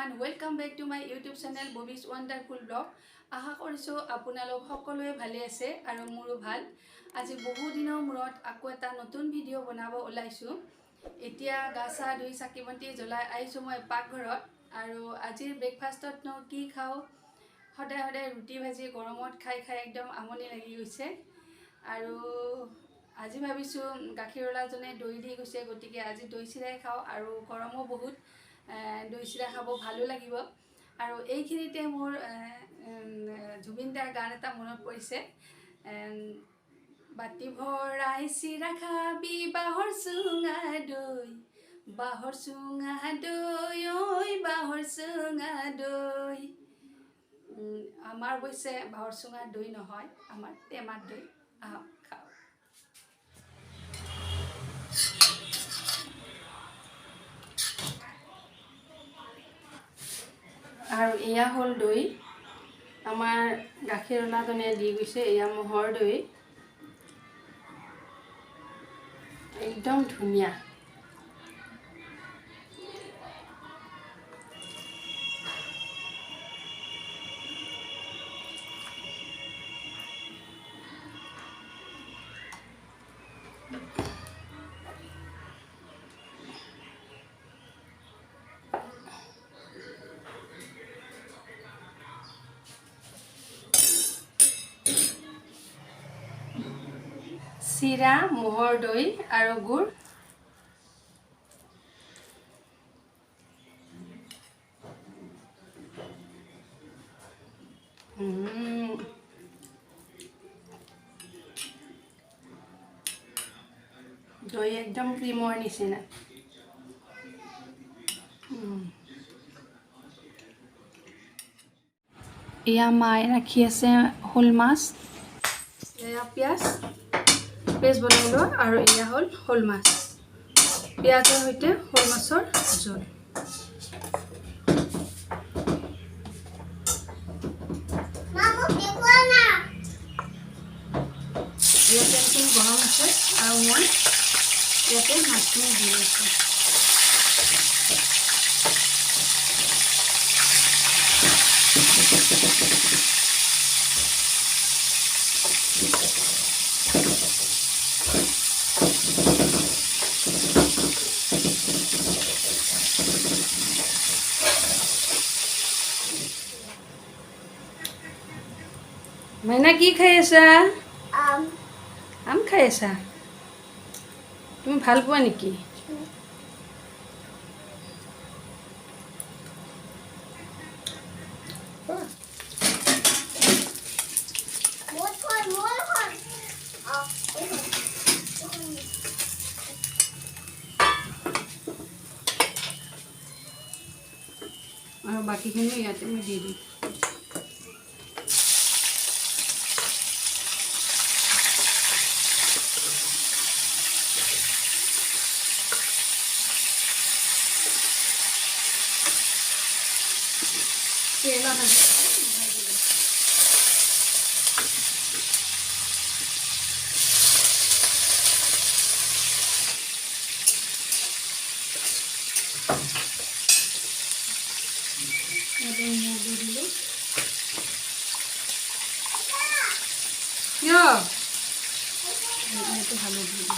everyone, welcome back to my YouTube channel Bobby's Wonderful Blog. আশা কৰিছো আপোনালোক সকলোৱে ভালে আছে আৰু মোৰো ভাল। আজি বহু দিনৰ মূৰত আকৌ এটা নতুন ভিডিও বনাব ওলাইছো। এতিয়া গাছা দুই চাকিবন্তি জ্বলাই আইছো মই পাকঘৰত আৰু আজিৰ ব্ৰেকফাষ্টত ন কি খাও সদায় সদায় ৰুটি ভাজি গৰমত খাই খাই একদম আমনি লাগি গৈছে আৰু আজি ভাবিছো গাখীৰলাজনে দৈ দি গৈছে গটিকে আজি দৈ চিৰাই খাও আৰু গৰমো বহুত দৈ চিৰা খাব ভালো লাগিব আৰু এইখিনিতে মোৰ জুবিনদাৰ গান এটা মনত পৰিছে বাটি ভৰাই চিৰা খাবি বাহৰ চুঙা দৈ ঐ বাহৰ চুঙা দৈ আমাৰ বৈছে বাহৰ চুঙা দৈ নহয় আমাৰ টেমাৰ দৈ আহক খাও আৰু এয়া হল দৈ আমাৰ গাখীৰলাজনে দি গৈছে এয়া মহৰ দৈ একদম ধুনীয়া চিৰা মহৰ দৈ আৰু গুড় দৈ একদম ক্ৰীমৰ নিচিনা এয়া মায়ে ৰাখি আছে শোল মাছ এয়া পিঁয়াজ পেষ্ট বনাই লোৱা আৰু এয়া হ'ল শোল মাছ পিঁয়াজৰ সৈতে শোল মাছৰ জোল ইয়াতে তেলখিনি গৰম আছে আৰু মই ইয়াতে মাছখিনি দি আছোঁ मैना की खाई आसा आम खाई आसा तुम ভাল পোৱা নেকি আৰু বাকিখিনি ইয়াতে মই দি দিম केला भाजी ভালো দিল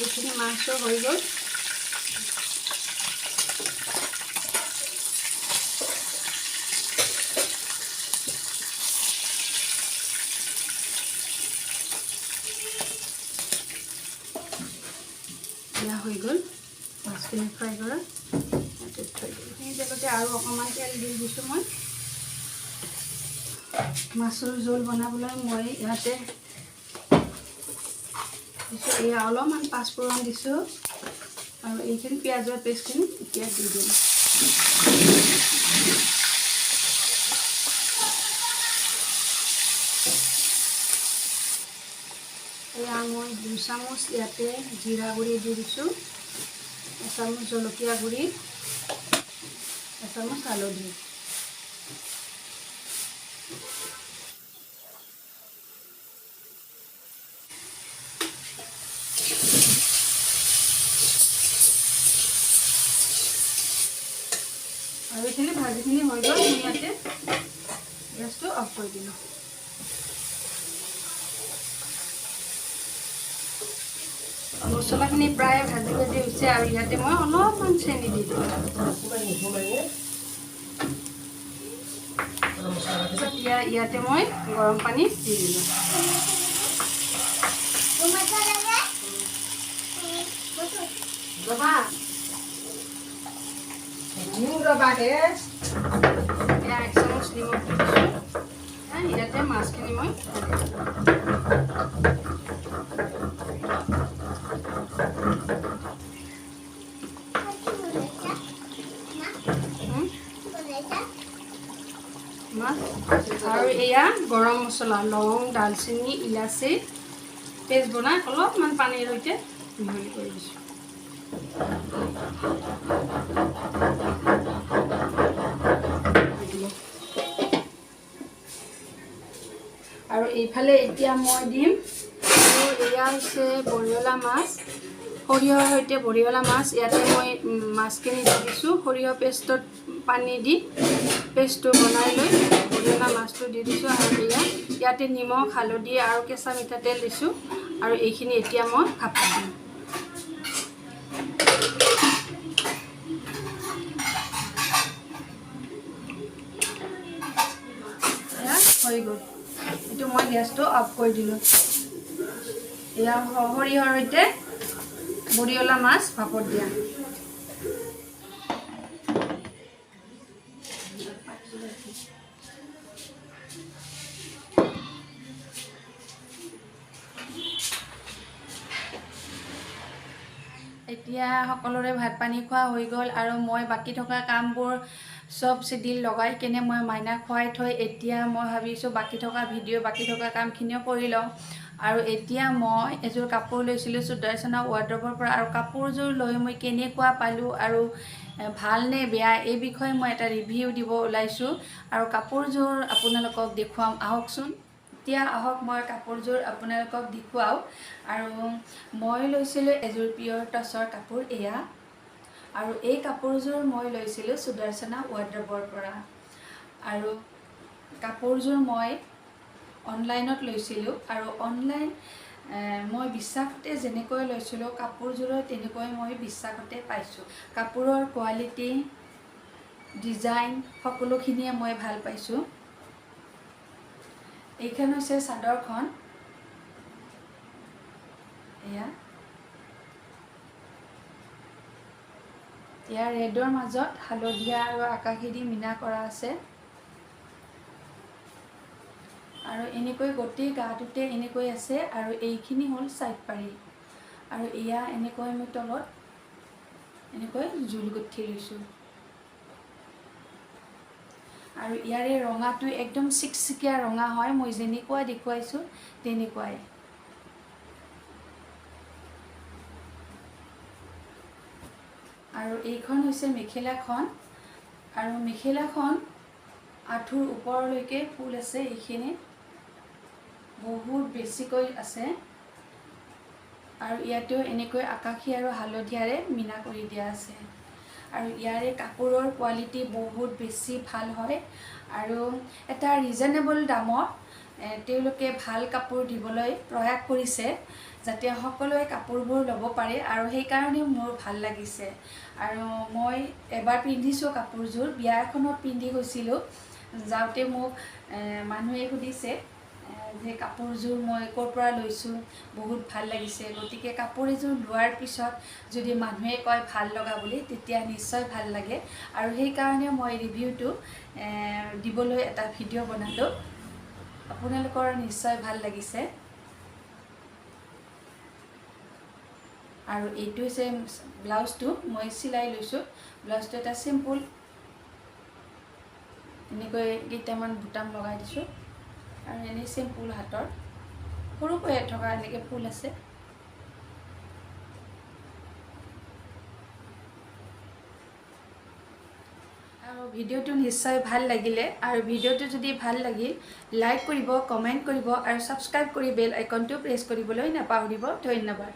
এইখিনি মাংস হৈ গ'ল এয়া হৈ গ'ল মাছখিনি ফ্ৰাই কৰা ইয়াতে থৈ দিলোঁ সেই তেলতে আৰু অকণমান তেল দি দিছোঁ মই মাছৰ জোল বনাবলৈ মই ইয়াতে এই অলপমান পাঁচফোৰণ দিছোঁ আৰু এইখিনি পিঁয়াজৰ পেষ্টখিনি এতিয়া দি দিম এয়া মই 2 চামুচ ইয়াতে জিৰা গুড়ি দি দিছোঁ, 1 চামুচ জলকীয়া গুড়ি, 1 চামুচ হালধি। আৰু এইখিনি ভাজিখিনি হৈ গ'ল, মই ইয়াতে গেছটো অফ কৰি দিলোঁ। মছলাখিনি প্ৰায় ভাজি হৈছে আৰু ইয়াতে মই অলপমান চেনি দি দিওঁ। এতিয়া ইয়াতে মই গৰম পানী দি দিলোঁ। এয়া 1 চামুচ নিমখ দি দিছোঁ। ইয়াতে মাছখিনি মই আৰু এয়া গৰম মছলা, লং, দালচেনি, ইলাচি পেষ্ট বনাই অলপমান পানীৰ সৈতে মিহলি কৰি দিছোঁ। আৰু এইফালে এতিয়া মই দিম, এয়া হৈছে বৰিয়লা মাছ, সৰিয়হৰ সৈতে বৰিয়লা মাছ। ইয়াতে মই মাছখিনি দি দিছোঁ, সৰিয়হ পেষ্টত পানী দি পেষ্টটো বনাই লৈ বৰিয়লা মাছটো দি দিছোঁ। আৰু ইয়াতে নিমখ, হালধি আৰু কেঁচা মিঠাতেল দিছোঁ। আৰু এইখিনি এতিয়া মই ভাপত দিম। হৈ গ'ল, এইটো মই গেছটো অফ কৰি দিলোঁ। এয়া সৰিয়হৰ সৈতে বৰিয়লা মাছ ভাপত দিয়া। এতিয়া সকলোৰে ভাত পানী খোৱা হৈ গ'ল আৰু মই বাকী থকা কামবোৰ চব চিডিল লগাই কেনে মই মাইনাক খুৱাই থৈ এতিয়া মই ভাবিছোঁ বাকী থকা কামখিনিও কৰি লওঁ। আৰু এতিয়া মই এযোৰ কাপোৰ লৈছিলোঁ সুদৰ্শনা ৱাৰ্ড্ৰবৰ পৰা, আৰু কাপোৰযোৰ লৈ মই কেনেকুৱা পালোঁ আৰু ভাল নে বেয়া এই বিষয়ে মই এটা ৰিভিউ দিব ওলাইছোঁ। আৰু কাপোৰযোৰ আপোনালোকক দেখুৱাম, আহকচোন। এতিয়া আহক মই কাপোৰযোৰ আপোনালোকক দেখুৱাওঁ। আৰু মই লৈছিলোঁ এযোৰ পিয়ৰ টচৰ কাপোৰ এয়া, আৰু এই কাপোৰযোৰ মই লৈছিলোঁ সুদৰ্শনা ৱাৰ্ড্ৰবৰ পৰা। আৰু কাপোৰযোৰ মই অনলাইনত লৈছিলোঁ, আৰু অনলাইন মই বিশ্বাসতে যেনেকৈ লৈছিলোঁ কাপোৰযোৰৰ তেনেকৈ মই বিশ্বাসতে পাইছোঁ। কাপোৰৰ কোৱালিটি, ডিজাইন সকলোখিনিয়ে মই ভাল পাইছোঁ। এইখন হৈছে চাদৰখন, এয়া ৰেডৰ মাজত হালধীয়া আৰু আকাশী দি মীনা কৰা আছে। আৰু এনেকৈ গোটেই গাটোতে এনেকৈ আছে, আৰু এইখিনি হ'ল চাইড পাৰি। আৰু এয়া এনেকৈ মই তলত এনেকৈ জোল গুঠি লৈছোঁ। আৰু ইয়াৰে ৰঙাটো একদম চিকচিকীয়া ৰঙা হয়, মই যেনেকুৱা দেখুৱাইছোঁ তেনেকুৱাই। আৰু এইখন হৈছে মেখেলাখন, আৰু মেখেলাখন আঁঠুৰ ওপৰলৈকে ফুল আছে, এইখিনি বহুত বেছিকৈ আছে। আৰু ইয়াতেও এনেকৈ আকাশী আৰু হালধীয়াৰে মীনা কৰি দিয়া আছে। আৰু ইয়াৰে কাপোৰৰ কোৱালিটি বহুত বেছি ভাল হয়, আৰু এটা ৰিজনেবল দামত তেওঁলোকে ভাল কাপোৰ দিবলৈ প্ৰয়াস কৰিছে, যাতে সকলোৱে কাপোৰবোৰ ল'ব পাৰে। আৰু সেইকাৰণে মোৰ ভাল লাগিছে। আৰু মই এবাৰ পিন্ধিছোঁ কাপোৰযোৰ, বিয়া এখনত পিন্ধি গৈছিলোঁ। যাওঁতে মোক মানুহে সুধিছে যে কাপোৰযোৰ মই ক'ৰ পৰা লৈছোঁ, বহুত ভাল লাগিছে। গতিকে কাপোৰ এযোৰ লোৱাৰ পিছত যদি মানুহে কয় ভাল লগা বুলি, তেতিয়া নিশ্চয় ভাল লাগে। আৰু সেইকাৰণে মই ৰিভিউটো দিবলৈ এটা ভিডিঅ' বনালোঁ। আপোনালোকৰ নিশ্চয় ভাল লাগিছে। আৰু এইটো হৈছে ব্লাউজটো মই চিলাই লৈছোঁ। ব্লাউজটো এটা চিম্পুল এনেকৈ কেইটামান বুটাম লগাই দিছোঁ আৰু এনেই চিম্পুল হাতৰ সৰুকৈ থকা এনেকৈ ফুল আছে। আৰু ভিডিঅ'টো নিশ্চয় ভাল লাগিলে, আৰু ভিডিঅ'টো যদি ভাল লাগিল লাইক কৰিব, কমেণ্ট কৰিব আৰু ছাবস্ক্ৰাইব কৰি বেল আইকনটো প্ৰেছ কৰিবলৈ নাপাহৰিব। ধন্যবাদ।